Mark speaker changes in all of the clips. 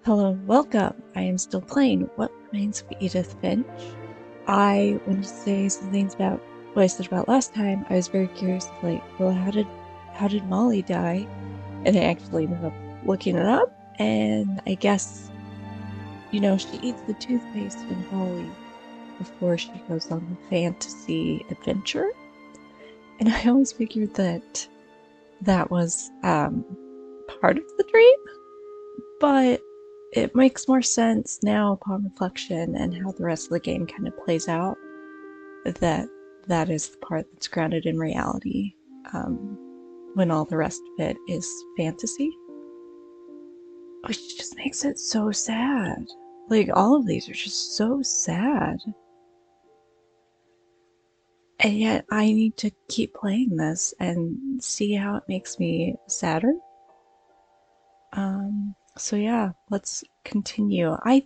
Speaker 1: Hello and welcome. I am still playing What Remains of Edith Finch. I wanted to say some things about what I said about last time. I was very curious, like, well, how did Molly die? And I actually ended up looking it up, and I guess, she eats the toothpaste in Holly before she goes on the fantasy adventure. And I always figured that that was part of the dream, but it makes more sense now upon reflection and how the rest of the game kind of plays out that that is the part that's grounded in reality, when all the rest of it is fantasy, which just makes it so sad. Like, all of these are just so sad, and yet I need to keep playing this and see how it makes me sadder. So yeah, let's continue. I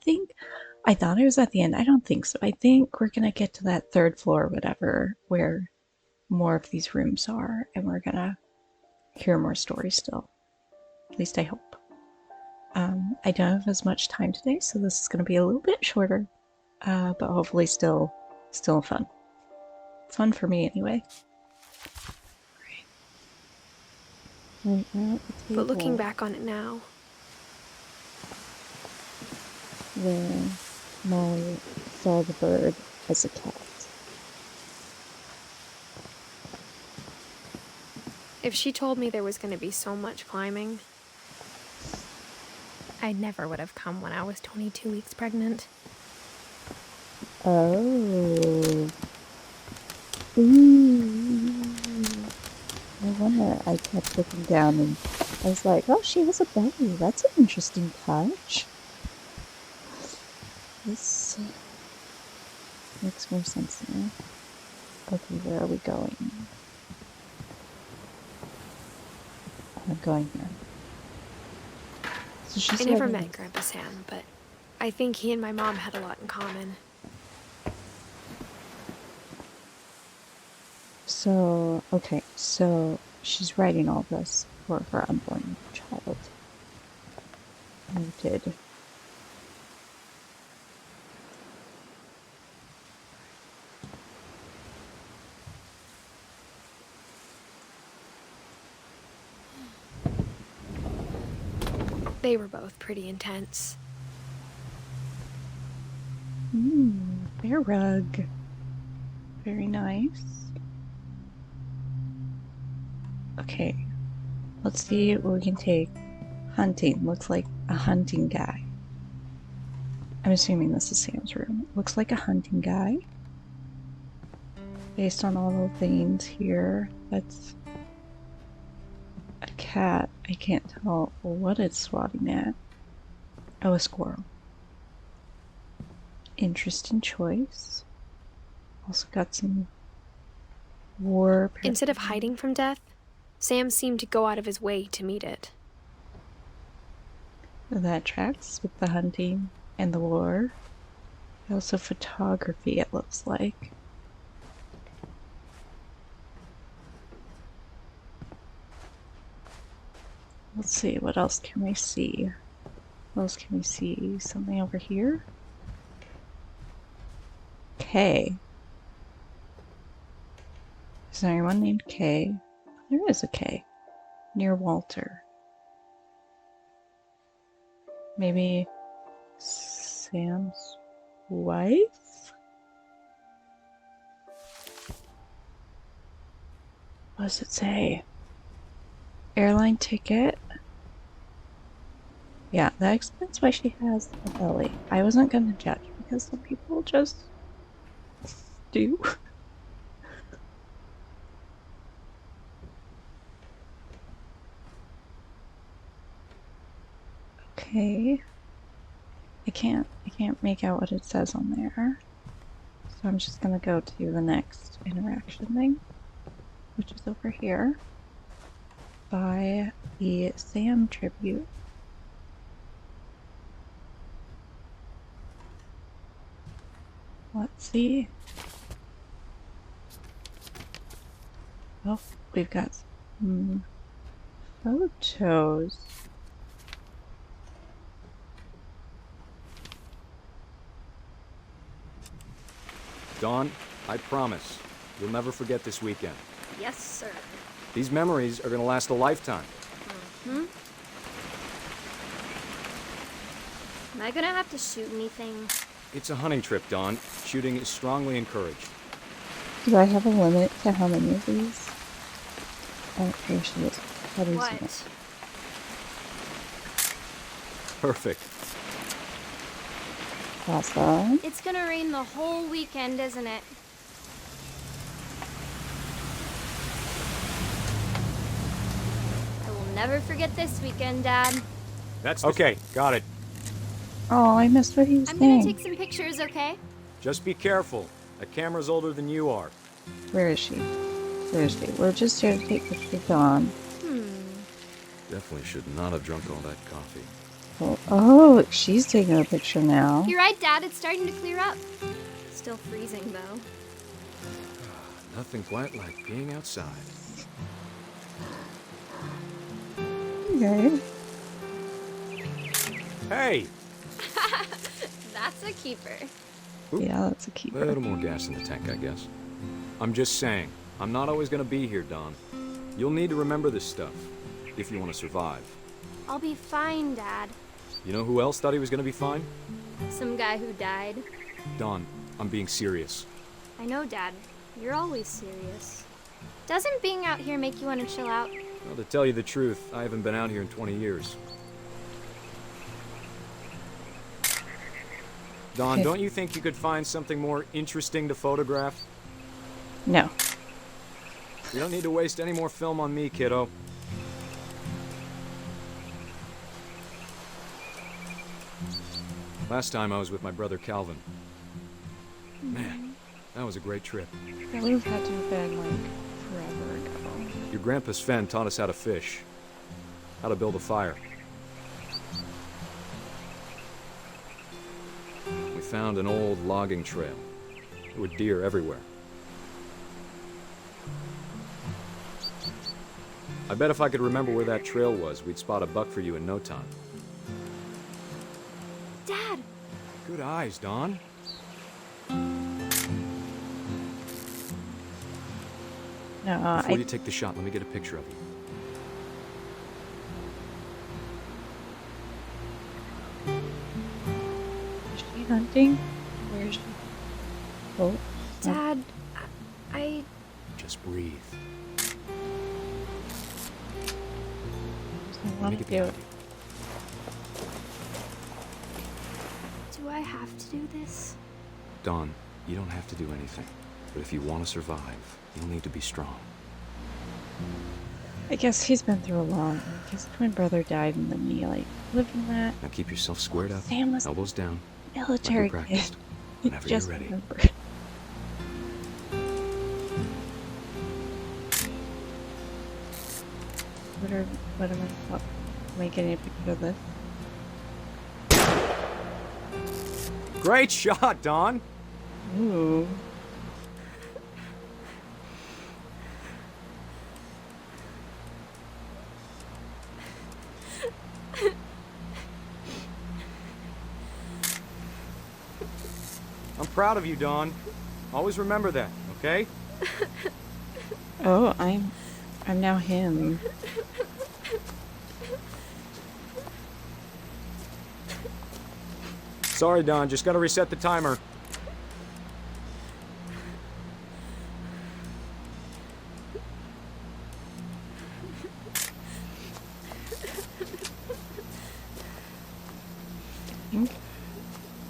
Speaker 1: thought I was at the end. I don't think so. I think we're gonna get to that third floor or whatever, where more of these rooms are, and we're gonna hear more stories still. At least I hope. I don't have as much time today, so this is gonna be a little bit shorter, but hopefully still fun. Fun for me anyway. Right now at the
Speaker 2: But looking
Speaker 1: table
Speaker 2: back on it now,
Speaker 1: where Molly saw the bird as a cat.
Speaker 2: if she told me there was going to be so much climbing, I never would have come when I was 22 weeks pregnant.
Speaker 1: Oh. Ooh. No wonder I kept looking down and I was like, oh, she has a belly. That's an interesting touch. This makes more sense now. Okay, where are we going? I'm going here. So she's
Speaker 2: I never
Speaker 1: having
Speaker 2: met Grandpa Sam, but I think he and my mom had a lot in common.
Speaker 1: So, okay, so she's writing all this for her unborn child. Noted.
Speaker 2: They were both pretty intense.
Speaker 1: Bear rug. Very nice. Okay, let's see what we can take. Hunting. Looks like a hunting guy. I'm assuming this is Sam's room. Looks like a hunting guy. Based on all the things here, that's a cat. I can't tell what it's swatting at. Oh, a squirrel. Interesting choice. Also got some war.
Speaker 2: Instead of hiding from death, Sam seemed to go out of his way to meet it.
Speaker 1: That tracks with the hunting and the war. Also photography, it looks like. Let's see, what else can we see? What else can we see? Something over here? K. Is there anyone named K? There is a K. Near Walter. Maybe Sam's wife? What does it say? Airline ticket? Yeah, that explains why she has a belly. I wasn't gonna judge because some people just do. Okay. I can't make out what it says on there. So I'm just gonna go to the next interaction thing, which is over here by the Sam tribute. Let's see. Oh, we've got some photos.
Speaker 3: Dawn, I promise, you'll never forget this weekend.
Speaker 2: Yes, sir.
Speaker 3: These memories are gonna last a lifetime.
Speaker 2: Hmm? Am I gonna have to shoot anything?
Speaker 3: It's a hunting trip, Dawn. Shooting is strongly encouraged.
Speaker 1: Do I have a limit to how many of these? Oh, here she is. How do you see
Speaker 2: What?
Speaker 1: it?
Speaker 3: Perfect.
Speaker 1: Awesome.
Speaker 2: It's gonna rain the whole weekend, isn't it? I will never forget this weekend, Dad.
Speaker 3: That's okay, got it.
Speaker 1: Oh, I missed what he was
Speaker 2: I'm gonna
Speaker 1: saying.
Speaker 2: take some pictures, okay?
Speaker 3: Just be careful. That camera's older than you are.
Speaker 1: Where is she? Where is she? We're just here to take pictures of Dawn.
Speaker 3: Definitely should not have drunk all that coffee.
Speaker 1: Oh, she's taking a picture now.
Speaker 2: You're right, Dad. It's starting to clear up. Still freezing, though.
Speaker 3: Nothing quite like being outside.
Speaker 1: Okay.
Speaker 3: Hey!
Speaker 2: That's a keeper.
Speaker 1: Yeah, that's a
Speaker 3: A
Speaker 1: keeper.
Speaker 3: little more gas in the tank, I guess. I'm just saying, I'm not always gonna be here, Dawn. You'll need to remember this stuff, if you want to survive.
Speaker 2: I'll be fine, Dad.
Speaker 3: You know who else thought he was gonna be fine?
Speaker 2: Some guy who died.
Speaker 3: Dawn, I'm being serious.
Speaker 2: I know, Dad. You're always serious. Doesn't being out here make you want to chill out?
Speaker 3: Well, to tell you the truth, I haven't been out here in 20 years. Dawn,
Speaker 1: Okay.
Speaker 3: don't you think you could find something more interesting to photograph?
Speaker 1: No.
Speaker 3: You don't need to waste any more film on me, kiddo. Last time I was with my brother Calvin. Man, that was a great trip.
Speaker 1: That would have had to have been like forever ago.
Speaker 3: Your grandpa Sven taught us how to fish, how to build a fire. We found an old logging trail. There were deer everywhere. I bet if I could remember where that trail was, we'd spot a buck for you in no time.
Speaker 2: Dad!
Speaker 3: Good eyes, Dawn.
Speaker 1: No,
Speaker 3: Before you take the shot, let me get a picture of you.
Speaker 1: Is she hunting? Where is she? Oh,
Speaker 2: Dad, I...
Speaker 3: Just breathe.
Speaker 1: I
Speaker 3: Let
Speaker 1: want
Speaker 3: me
Speaker 1: to
Speaker 3: get
Speaker 1: do
Speaker 3: behind
Speaker 1: it.
Speaker 3: you.
Speaker 2: Do I have to do this?
Speaker 3: Dawn, you don't have to do anything. But if you want to survive, you'll need to be strong.
Speaker 1: I guess he's been through a lot. His twin brother died, and then he like lived in that.
Speaker 3: Now keep yourself squared up,
Speaker 1: Sam was
Speaker 3: elbows down,
Speaker 1: military
Speaker 3: like we
Speaker 1: kid.
Speaker 3: practiced. Whenever
Speaker 1: Just
Speaker 3: you're ready.
Speaker 1: remember. What am I? Am I getting a picture of this?
Speaker 3: Great shot, Dawn!
Speaker 1: Ooh.
Speaker 3: I'm proud of you, Dawn. Always remember that, okay?
Speaker 1: Oh, I'm now him.
Speaker 3: Sorry, Dawn, just gotta reset the timer.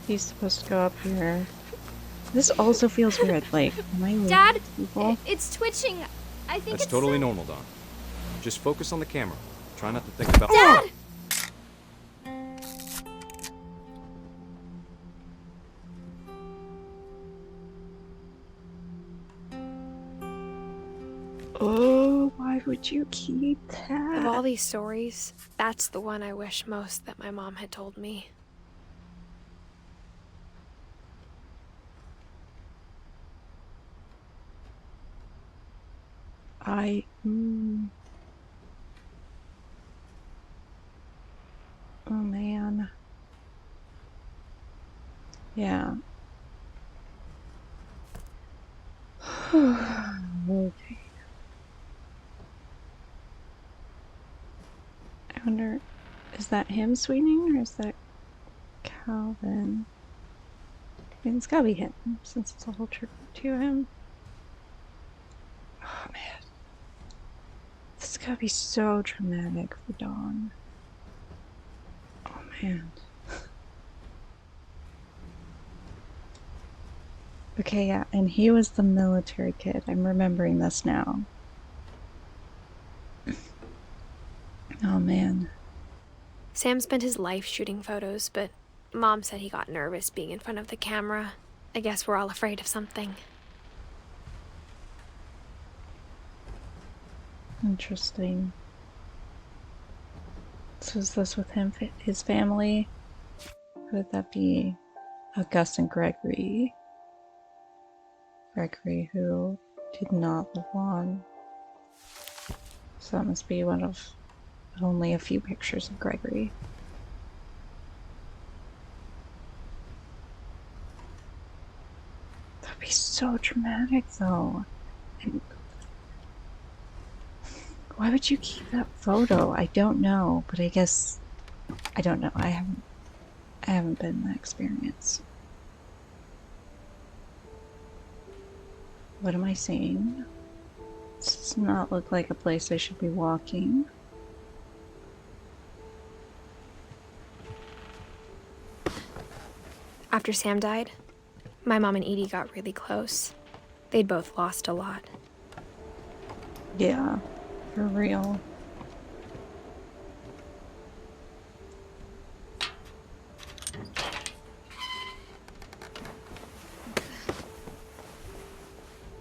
Speaker 1: He's supposed to go up here. This also feels weird. Like, am I
Speaker 2: Dad,
Speaker 1: with people?
Speaker 2: it's twitching. I think
Speaker 3: That's
Speaker 2: it's
Speaker 3: totally
Speaker 2: so-
Speaker 3: normal, Dawn. Just focus on the camera. Try not to think about—
Speaker 2: Dad!
Speaker 1: Oh, why would you keep that?
Speaker 2: Of all these stories, that's the one I wish most that my mom had told me.
Speaker 1: Oh man. Yeah. Okay. I wonder, is that him swinging or is that Calvin? I mean, it's gotta be him since it's a whole tribute to him. Oh man, this is gotta be so traumatic for Dawn. Oh man. Okay, yeah, and he was the military kid. I'm remembering this now. Oh man.
Speaker 2: Sam spent his life shooting photos, but Mom said he got nervous being in front of the camera. I guess we're all afraid of something.
Speaker 1: Interesting. So is this with him, his family? Who would that be? Gus and Gregory. Gregory, who did not live long. So that must be one of only a few pictures of Gregory. That'd be so dramatic, though. And why would you keep that photo? I don't know, but I guess I don't know. I haven't been in that experience. What am I seeing? This does not look like a place I should be walking.
Speaker 2: After Sam died, my mom and Edie got really close. They'd both lost a lot.
Speaker 1: Yeah, for real.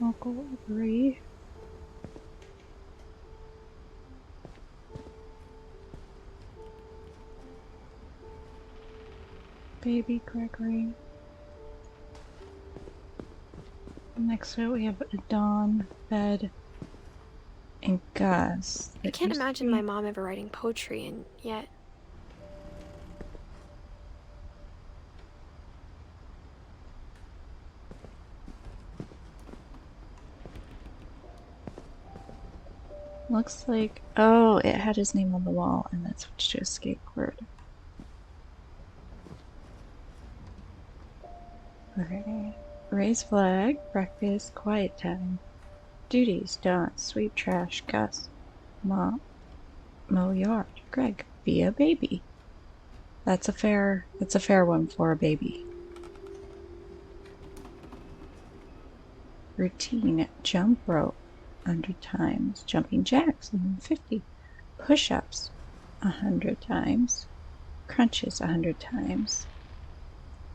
Speaker 1: Uncle Gregory. Baby Gregory. Next to it we have a Dawn, bed, and Gus.
Speaker 2: I can't imagine my mom ever writing poetry, and yet...
Speaker 1: Looks like, oh, it had his name on the wall and then switched to a skateboard. Okay. Raise flag, breakfast, quiet time. Duties, Dawn, sweep trash, Gus, mop, mow yard. Greg, be a baby. That's a fair one for a baby. Routine, jump rope, 100 times. Jumping jacks, 150. Push-ups, 100 times. Crunches, 100 times.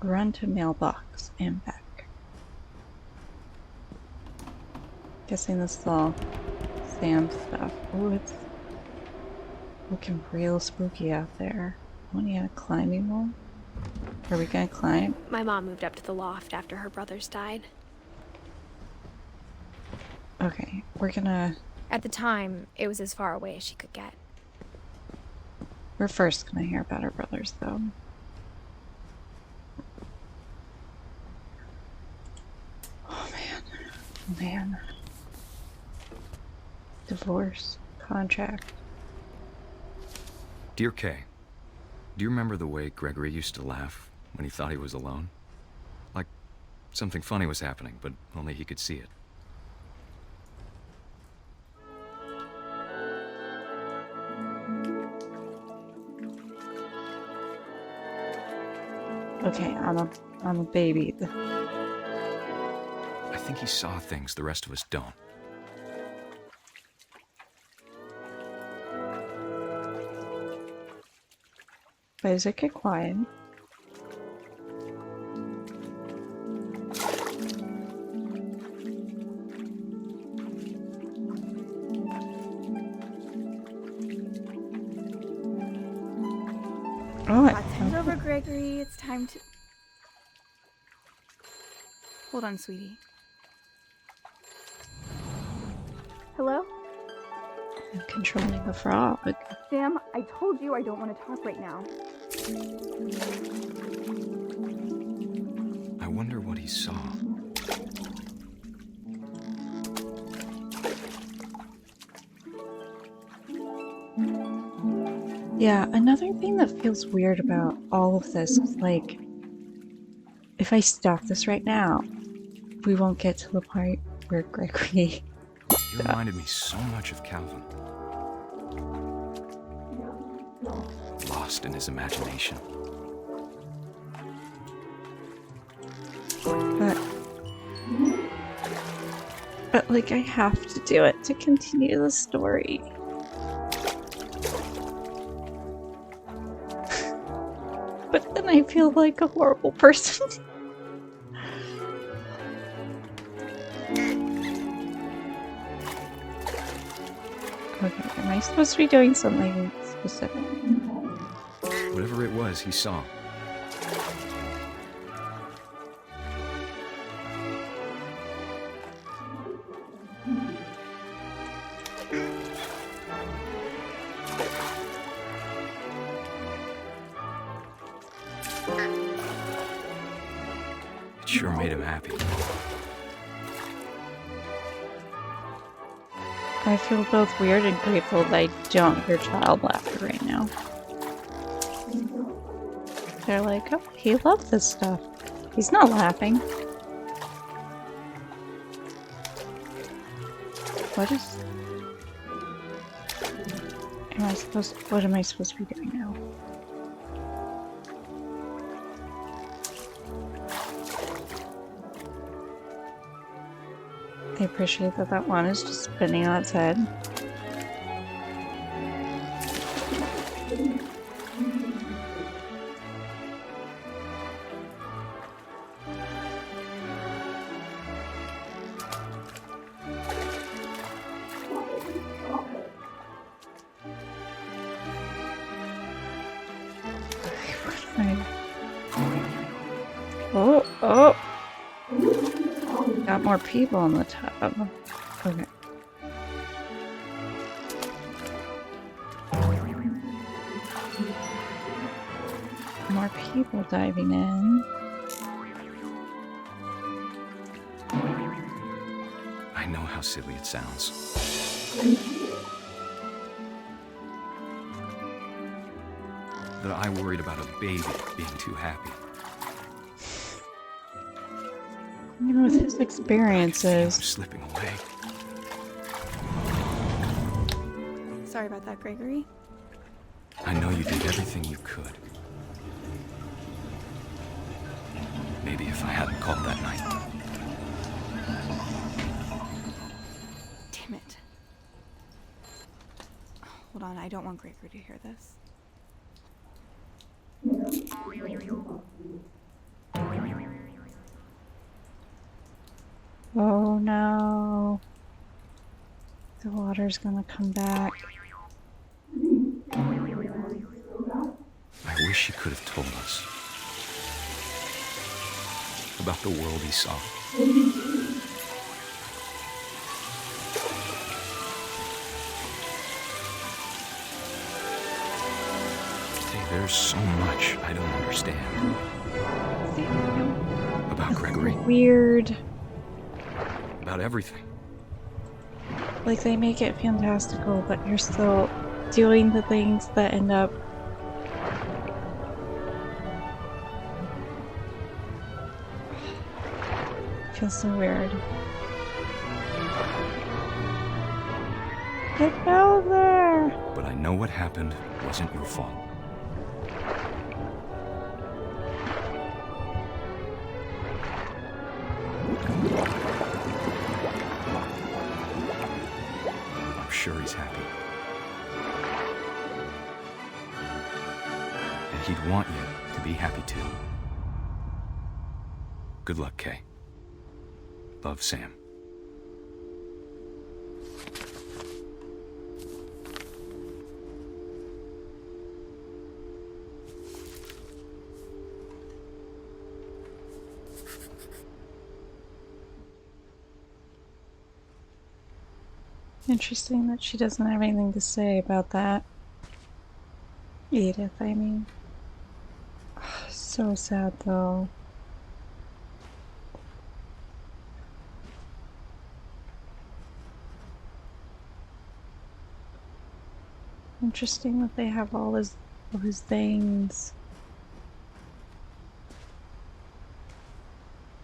Speaker 1: Run to mailbox and back. Guessing this is all Sam stuff. Oh, it's looking real spooky out there. When you had a climbing wall? Are we gonna climb?
Speaker 2: My mom moved up to the loft after her brothers died.
Speaker 1: Okay, we're gonna...
Speaker 2: At the time, it was as far away as she could get.
Speaker 1: We're first gonna hear about our brothers, though. Oh, man. Oh, man. Divorce. Contract.
Speaker 3: Dear Kay, do you remember the way Gregory used to laugh when he thought he was alone? Like something funny was happening, but only he could see it.
Speaker 1: Okay, I'm a baby.
Speaker 3: I think he saw things the rest of us don't.
Speaker 1: Isaac, get quiet. Oh,
Speaker 4: Time's over, Gregory. It's time to... Hold on, sweetie. Hello?
Speaker 1: I'm controlling the frog.
Speaker 4: Sam, I told you I don't want to talk right now.
Speaker 3: I wonder what he saw.
Speaker 1: Yeah, another thing that feels weird about all of this is like, if I stop this right now, we won't get to the part where Gregory
Speaker 3: He reminded me so much of Calvin. Lost in his imagination.
Speaker 1: But like, I have to do it to continue the story. But then I feel like a horrible person. Okay, am I supposed to be doing something specific?
Speaker 3: Whatever it was he saw. It sure made him happy.
Speaker 1: I feel both weird and grateful that I don't hear child laughter right now. They're like, oh, he loves this stuff. He's not laughing. What is... What am I supposed to be doing now? I appreciate that that one is just spinning on its head. Oh, oh! Got more people in the tub. Okay. More people diving in.
Speaker 3: I know how silly it sounds. That I worried about a baby being too happy.
Speaker 1: You know, with his
Speaker 3: I'm
Speaker 1: experiences.
Speaker 3: slipping away.
Speaker 4: Sorry about that, Gregory.
Speaker 3: I know you did everything you could. Maybe if I hadn't called that night.
Speaker 4: Damn it. Hold on, I don't want Gregory to hear this.
Speaker 1: Oh no. The water's gonna come back.
Speaker 3: I wish he could have told us about the world he saw. Hey, there's so much I don't understand about Gregory,
Speaker 1: Weird.
Speaker 3: about everything.
Speaker 1: Like, they make it fantastical, but you're still doing the things that end up... Feels so weird. Get out of there!
Speaker 3: But I know what happened wasn't your fault. I'm sure he's happy. And he'd want you to be happy too. Good luck, Kay. Love, Sam.
Speaker 1: Interesting that she doesn't have anything to say about that. Edith, I mean. So sad, though. I'm interesting that they have all his things.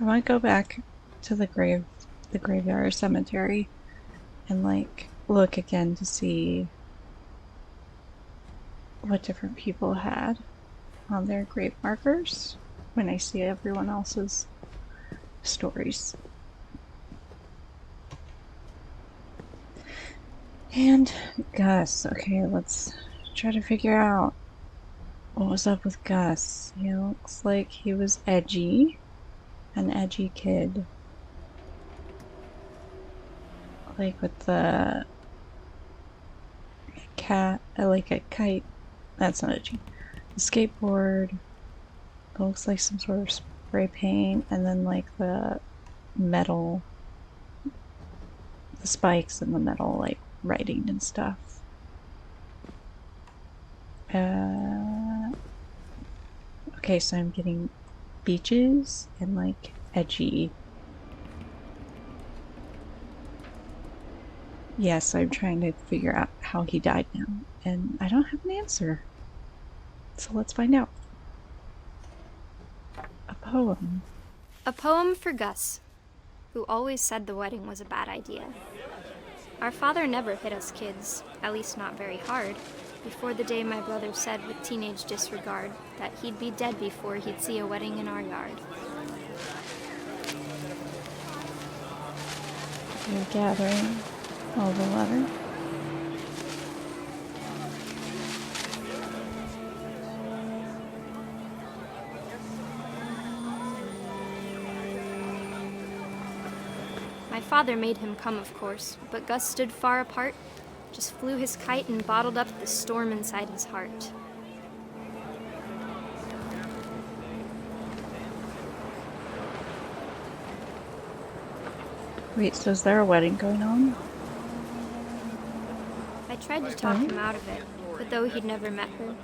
Speaker 1: I might go back to the graveyard or cemetery, and like look again to see what different people had on their grave markers when I see everyone else's stories. And Gus. Okay, let's try to figure out what was up with Gus. He looks like he was edgy. An edgy kid. Like with the cat, like a kite. That's not edgy. The skateboard. It looks like some sort of spray paint, and then like the metal, the spikes and the metal, like writing and stuff. Okay, so I'm getting beaches and like edgy. Yes, I'm trying to figure out how he died now, and I don't have an answer. So let's find out. A poem.
Speaker 2: A poem for Gus, who always said the wedding was a bad idea. Our father never hit us kids, at least not very hard, before the day my brother said with teenage disregard that he'd be dead before he'd see a wedding in our yard.
Speaker 1: You're gathering all the letter.
Speaker 2: My father made him come, of course, but Gus stood far apart, just flew his kite and bottled up the storm inside his heart.
Speaker 1: Wait, so is there a wedding going on?
Speaker 2: I tried to talk him out of it, but though he'd never met her,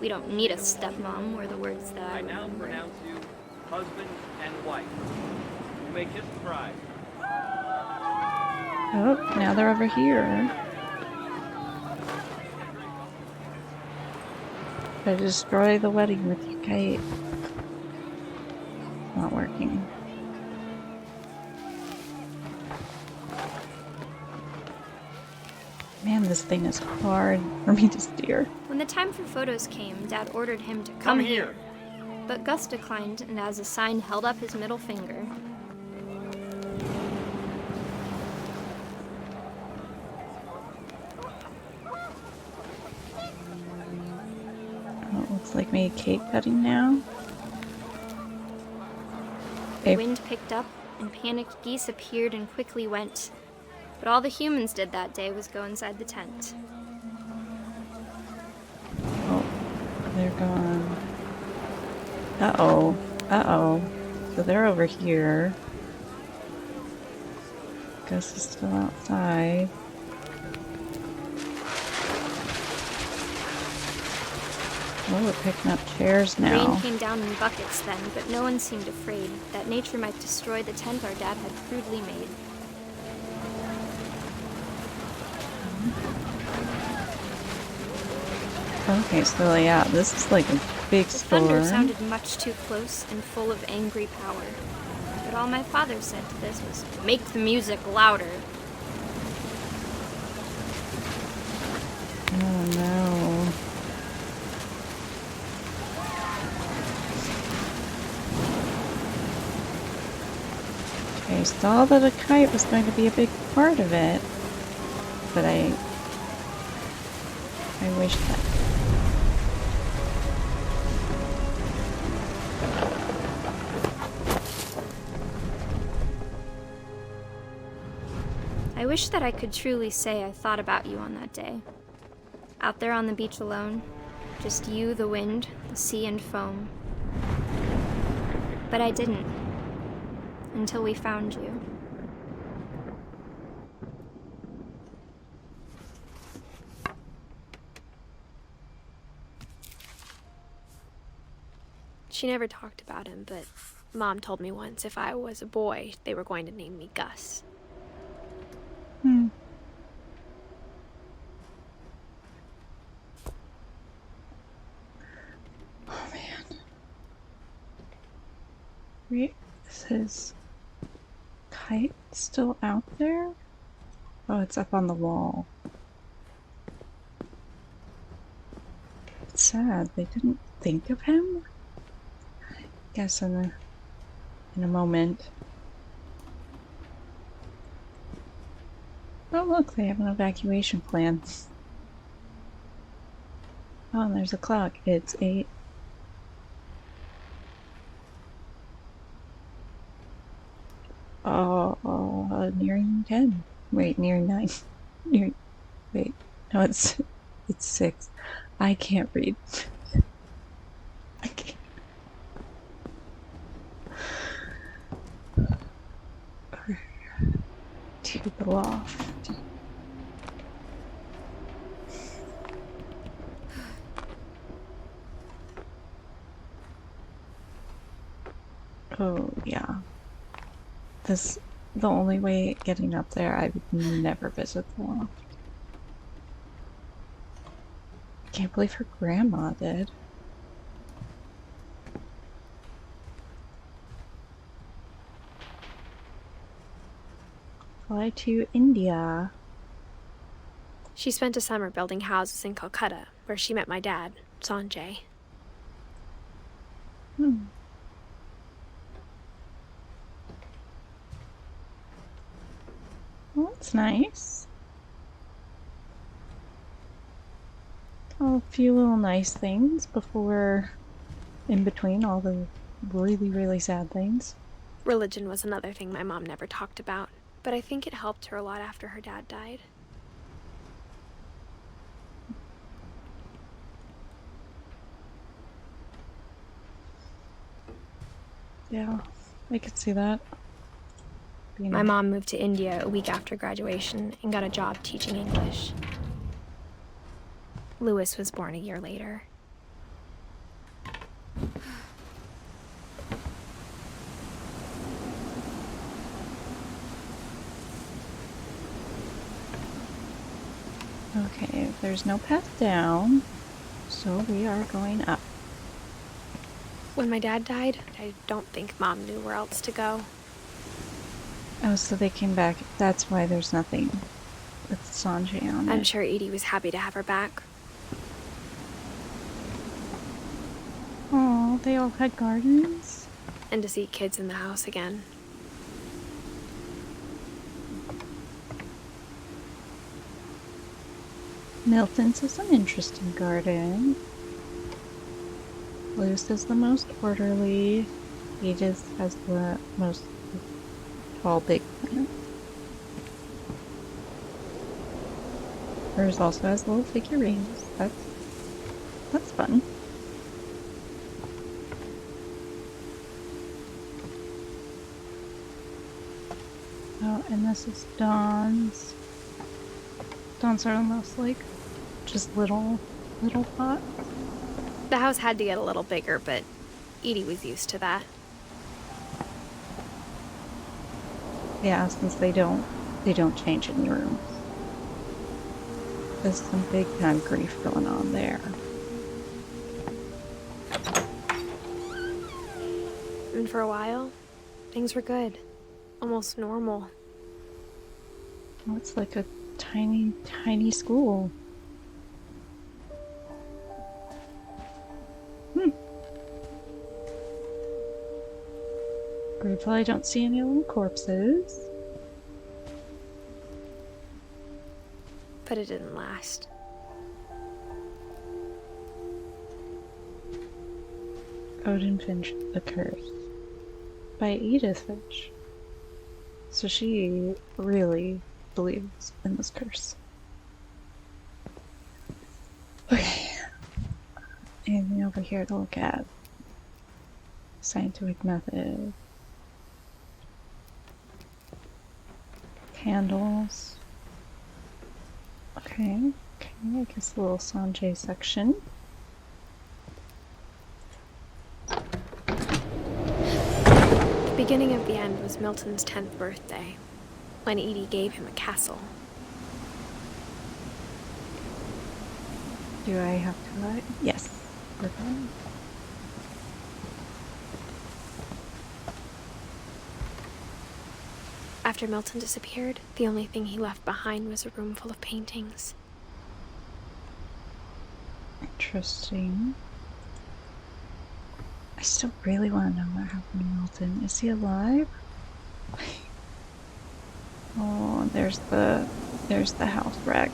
Speaker 2: we don't need a stepmom, were the words that I
Speaker 5: now
Speaker 2: remember.
Speaker 5: pronounce you husband and wife. You may kiss the bride.
Speaker 1: Oh, now they're over here. Try to destroy the wedding with your kite. Not working. Man, this thing is hard for me to steer.
Speaker 2: When the time for photos came, Dad ordered him to come here. But Gus declined, and as a sign held up his middle finger.
Speaker 1: Oh, it looks like maybe cake cutting now.
Speaker 2: The wind picked up, and panicked geese appeared and quickly went. But all the humans did that day was go inside the tent.
Speaker 1: Oh, they're gone. Uh-oh. Uh-oh. So they're over here. Gus is still outside. Oh, we're picking up chairs now.
Speaker 2: Rain came down in buckets then, but no one seemed afraid that nature might destroy the tent our dad had crudely made.
Speaker 1: Okay, so yeah, this is like a big
Speaker 2: The
Speaker 1: store.
Speaker 2: thunder sounded much too close and full of angry power. But all my father said to this was, "Make the music louder."
Speaker 1: Oh no. Okay, saw that a kite was going to be a big part of it, but I wish that.
Speaker 2: I wish that I could truly say I thought about you on that day. Out there on the beach alone, just you, the wind, the sea, and foam. But I didn't. Until we found you.
Speaker 6: She never talked about him, but Mom told me once if I was a boy, they were going to name me Gus.
Speaker 1: Wait, is his kite still out there? Oh, it's up on the wall. It's sad they didn't think of him. Guess in a moment. Oh look, they have an evacuation plan. Oh, and there's a clock. It's 8. Nearing 10. Wait, nearing 9. Nearing. Wait, no, it's 6. I can't read. I can't. To the loft. Oh, yeah. The only way getting up there, I would never visit the loft. I can't believe her grandma did. Fly to India.
Speaker 6: She spent a summer building houses in Calcutta, where she met my dad, Sanjay.
Speaker 1: Hmm. Well, that's nice. Oh, a few little nice things before, in between all the really, really sad things.
Speaker 6: Religion was another thing my mom never talked about, but I think it helped her a lot after her dad died.
Speaker 1: Yeah, I could see that.
Speaker 6: My mom moved to India a week after graduation and got a job teaching English. Lewis was born a year later.
Speaker 1: Okay, there's no path down, so we are going up.
Speaker 6: When my dad died, I don't think Mom knew where else to go.
Speaker 1: Oh, so they came back. That's why there's nothing with Sanjay on it.
Speaker 6: I'm sure Edie was happy to have her back.
Speaker 1: Oh, they all had gardens?
Speaker 6: And to see kids in the house again.
Speaker 1: Milton's is an interesting garden. Blue's is the most orderly. Edith has the most tall, big plants. Hers also has little figurines. That's fun. Oh, and this is Dawn's. Dawn's are almost like just little pots.
Speaker 6: The house had to get a little bigger, but Edie was used to that.
Speaker 1: Yeah, since they don't change any rooms. There's some big time grief going on there.
Speaker 6: And for a while, things were good. Almost normal.
Speaker 1: Oh, it's like a tiny, tiny school. Grateful I don't see any little corpses.
Speaker 6: But it didn't last.
Speaker 1: Odin Finch, The Curse by Edith Finch. So she really believes in this curse. Okay. Anything over here to look at? Scientific method. Candles. Okay, I guess a little Sanjay section.
Speaker 6: The beginning of the end was Milton's 10th birthday, when Edie gave him a castle.
Speaker 1: Do I have to write? Yes. We're going.
Speaker 6: After Milton disappeared, the only thing he left behind was a room full of paintings.
Speaker 1: Interesting. I still really want to know what happened to Milton. Is he alive? Oh, there's the house wreck.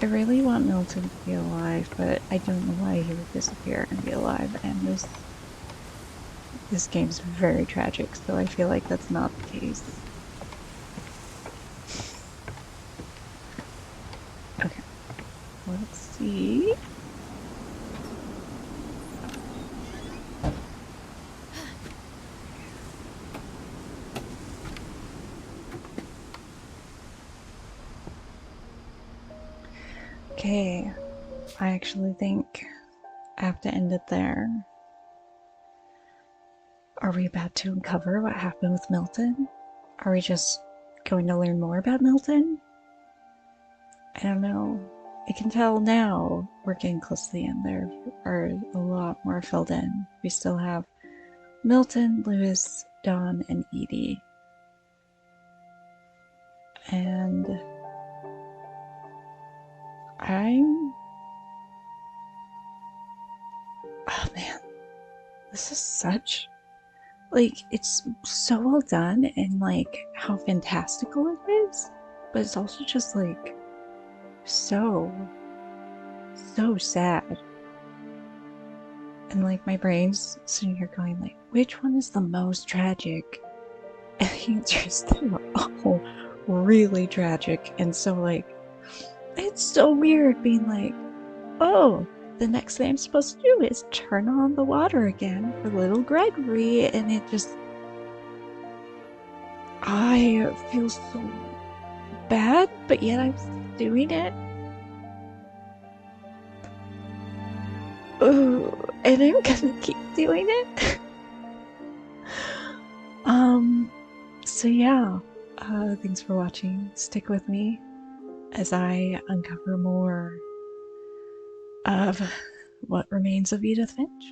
Speaker 1: I really want Milton to be alive, but I don't know why he would disappear and be alive. And this game's very tragic, so I feel like that's not the case. Okay, let's see. Okay, I actually think I have to end it there. Are we about to uncover what happened with Milton? Are we just going to learn more about Milton? I don't know. I can tell now we're getting close to the end. There are a lot more filled in. We still have Milton, Lewis, Dawn, and Edie. And oh man, this is such, like, it's so well done and like how fantastical it is, but it's also just like so sad. And like my brain's sitting here going like, which one is the most tragic? And the answer is they're all really tragic. And so like, it's so weird being like, oh, the next thing I'm supposed to do is turn on the water again for little Gregory, and it just, I feel so bad, but yet I'm still doing it. Ooh, and I'm gonna keep doing it. So yeah, thanks for watching. Stick with me as I uncover more of what remains of Edith Finch.